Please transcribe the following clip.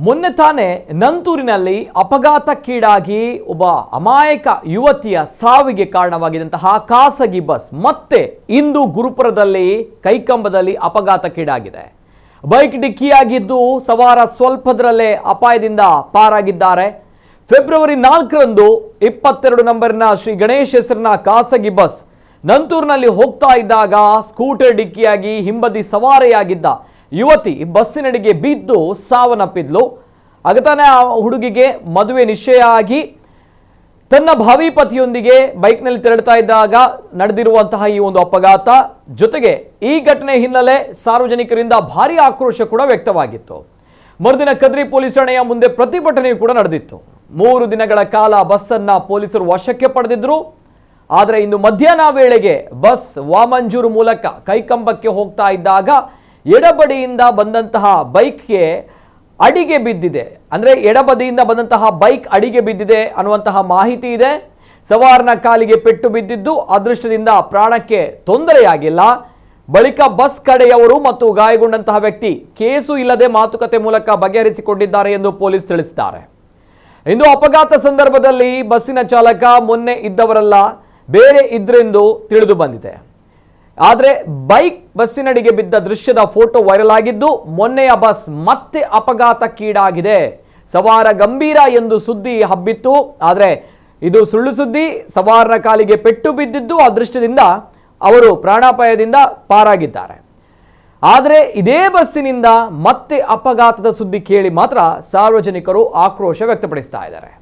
ಮೊನ್ನೆ ತಾನೇ ನಂತೂರಿನಲ್ಲಿ ಅಪಘಾತಕ್ಕೀಡಾಗಿ ಒಬ್ಬ ಅಮಾಯಕ ಯುವತಿಯ ಸಾವಿಗೆ ಕಾರಣವಾಗಿದ್ದಂತಹ ಖಾಸಗಿ ಬಸ್ ಮತ್ತೆ ಇಂದು ಗುರುಪುರದಲ್ಲಿ ಕೈಕಂಬದಲ್ಲಿ ಅಪಘಾತಕ್ಕೀಡಾಗಿದೆ. ಬೈಕ್ ಡಿಕ್ಕಿಯಾಗಿದ್ದು ಸವಾರ ಸ್ವಲ್ಪದರಲ್ಲೇ ಅಪಾಯದಿಂದ ಪಾರಾಗಿದ್ದಾರೆ. ಫೆಬ್ರವರಿ 4ರಂದು 22 ನಂಬರ್ನ ಶ್ರೀ ಗಣೇಶ್ ಹೆಸರಿನ ಖಾಸಗಿ ಬಸ್ ನಂತೂರಿನಲ್ಲಿ ಹೋಗ್ತಾ ಇದ್ದಾಗ ಸ್ಕೂಟರ್ ಡಿಕ್ಕಿಯಾಗಿ ಹಿಂಬದಿ ಸವಾರಿಯಾಗಿದ್ದ ಯುವತಿ ಬಸ್ಸಿನಡಿಗೆ ಬಿದ್ದು ಸಾವನ್ನಪ್ಪಿದ್ಲು. ಆಗತಾನೆ ಆ ಹುಡುಗಿಗೆ ಮದುವೆ ನಿಶ್ಚಯ ಆಗಿ ತನ್ನ ಭಾವಿ ಪತಿಯೊಂದಿಗೆ ಬೈಕ್ನಲ್ಲಿ ತೆರಳುತ್ತಾ ಇದ್ದಾಗ ನಡೆದಿರುವಂತಹ ಈ ಒಂದು ಅಪಘಾತ, ಜೊತೆಗೆ ಈ ಘಟನೆ ಹಿನ್ನೆಲೆ ಸಾರ್ವಜನಿಕರಿಂದ ಭಾರಿ ಆಕ್ರೋಶ ಕೂಡ ವ್ಯಕ್ತವಾಗಿತ್ತು. ಮರುದಿನ ಕದ್ರಿ ಪೊಲೀಸ್ ಠಾಣೆಯ ಮುಂದೆ ಪ್ರತಿಭಟನೆಯೂ ಕೂಡ ನಡೆದಿತ್ತು. 3 ದಿನಗಳ ಕಾಲ ಬಸ್ಸನ್ನ ಪೊಲೀಸರು ವಶಕ್ಕೆ ಪಡೆದಿದ್ರು. ಆದರೆ ಇಂದು ಮಧ್ಯಾಹ್ನ ವೇಳೆಗೆ ಬಸ್ ವಾಮಂಜೂರು ಮೂಲಕ ಕೈಕಂಬಕ್ಕೆ ಹೋಗ್ತಾ ಇದ್ದಾಗ ಎಡಬಡಿಯಿಂದ ಬಂದಂತಹ ಬೈಕ್ಗೆ ಅಡಿಗೆ ಬಿದ್ದಿದೆ. ಅಂದರೆ ಎಡಬದಿಯಿಂದ ಬಂದಂತಹ ಬೈಕ್ ಅಡಿಗೆ ಬಿದ್ದಿದೆ ಅನ್ನುವಂತಹ ಮಾಹಿತಿ ಇದೆ. ಸವಾರನ ಕಾಲಿಗೆ ಪೆಟ್ಟು ಬಿದ್ದಿದ್ದು ಅದೃಷ್ಟದಿಂದ ಪ್ರಾಣಕ್ಕೆ ತೊಂದರೆಯಾಗಿಲ್ಲ. ಬಳಿಕ ಬಸ್ ಕಡೆಯವರು ಮತ್ತು ಗಾಯಗೊಂಡಂತಹ ವ್ಯಕ್ತಿ ಕೇಸು ಇಲ್ಲದೆ ಮಾತುಕತೆ ಮೂಲಕ ಬಗೆಹರಿಸಿಕೊಂಡಿದ್ದಾರೆ ಎಂದು ಪೊಲೀಸ್ ತಿಳಿಸಿದ್ದಾರೆ. ಇಂದು ಅಪಘಾತ ಸಂದರ್ಭದಲ್ಲಿ ಬಸ್ಸಿನ ಚಾಲಕ ಮೊನ್ನೆ ಇದ್ದವರಲ್ಲ, ಬೇರೆ ಇದ್ರೆಂದು ತಿಳಿದು ಬಂದಿದೆ. ಆದರೆ ಬಸ್ಸಿನಡಿಗೆ ಬಿದ್ದ ದೃಶ್ಯದ ಫೋಟೋ ವೈರಲ್ ಆಗಿದ್ದು, ಮೊನ್ನೆಯ ಬಸ್ ಮತ್ತೆ ಅಪಘಾತಕ್ಕೀಡಾಗಿದೆ, ಸವಾರ ಗಂಭೀರ ಎಂದು ಸುದ್ದಿ ಹಬ್ಬಿತ್ತು. ಆದರೆ ಇದು ಸುಳ್ಳು ಸುದ್ದಿ. ಸವಾರನ ಕಾಲಿಗೆ ಪೆಟ್ಟು ಬಿದ್ದಿದ್ದು ಅದೃಷ್ಟದಿಂದ ಅವರು ಪ್ರಾಣಾಪಾಯದಿಂದ ಪಾರಾಗಿದ್ದಾರೆ. ಆದರೆ ಇದೇ ಬಸ್ಸಿನಿಂದ ಮತ್ತೆ ಅಪಘಾತದ ಸುದ್ದಿ ಕೇಳಿ ಮಾತ್ರ ಸಾರ್ವಜನಿಕರು ಆಕ್ರೋಶ ವ್ಯಕ್ತಪಡಿಸ್ತಾ ಇದ್ದಾರೆ.